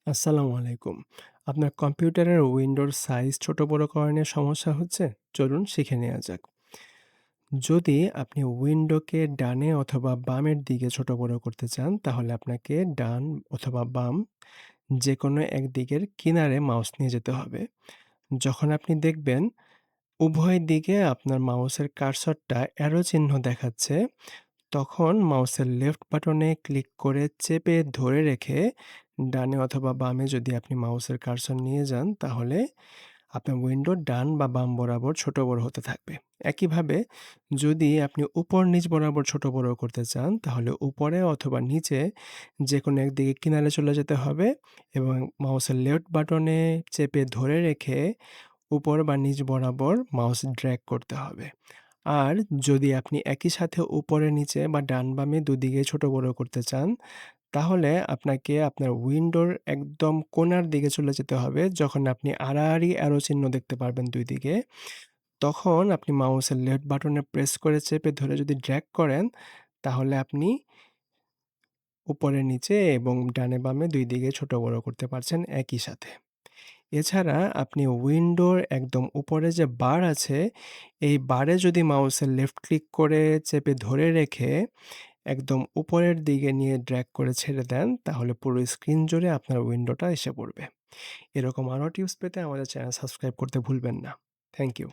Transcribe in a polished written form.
আসসালামু আলাইকুম। আপনার কম্পিউটারের উইন্ডোর সাইজ ছোট বড় করা নিয়ে সমস্যা হচ্ছে? চলুন শিখে নেওয়া যাক। যদি আপনি উইন্ডোকে ডানে অথবা বামের দিকে ছোট বড় করতে চান, তাহলে আপনাকে ডান অথবা বাম যেকোনো একদিকের কিনারে মাউস নিয়ে যেতে হবে। যখন আপনি দেখবেন উভয় দিকে আপনার মাউসের কার্সরটা অ্যারো চিহ্ন দেখাচ্ছে, তখন মাউসের লেফট বাটনে ক্লিক করে চেপে ধরে রেখে ডানে অথবা বামে যদি আপনি মাউসের কার্সর নিয়ে যান, তাহলে আপনার উইন্ডোর ডান বা বাম বরাবর ছোট বড় হতে থাকবে। একইভাবে যদি আপনি উপর নিচ বরাবর ছোট বড় করতে চান, তাহলে উপরে অথবা নিচে যেকোনো একদিকে কিনারে চলে যেতে হবে এবং মাউসের লেফট বাটনে চেপে ধরে রেখে উপর বা নিচ বরাবর মাউস ড্র্যাগ করতে হবে। আর যদি আপনি একই সাথে উপরে নিচে বা ডান বামে দুদিকে ছোট বড় করতে চান, তাহলে আপনাকে আপনার উইন্ডোর একদম কোণার দিকে চলে যেতে হবে। যখন আপনি আড়াআড়ি অ্যারো চিহ্ন দেখতে পারবেন ২ দিকে, তখন আপনি মাউসের লেফট বাটনে প্রেস করে চেপে ধরে যদি ড্র্যাগ করেন, তাহলে আপনি উপরে নিচে এবং ডানে বামে ২ দিকে ছোট বড় করতে পারছেন একই সাথে। এছাড়া আপনি উইন্ডোর একদম উপরে যে বার আছে, এই বারে যদি মাউসের লেফট ক্লিক করে চেপে ধরে রেখে একদম উপরের দিকে নিয়ে ড্র্যাগ করে ছেড়ে দেন, তাহলে পুরো স্ক্রিন জুড়ে আপনার উইন্ডোটা এসে পড়বে। এরকম আরও টিপস পেতে আমাদের চ্যানেল সাবস্ক্রাইব করতে ভুলবেন না। Thank you.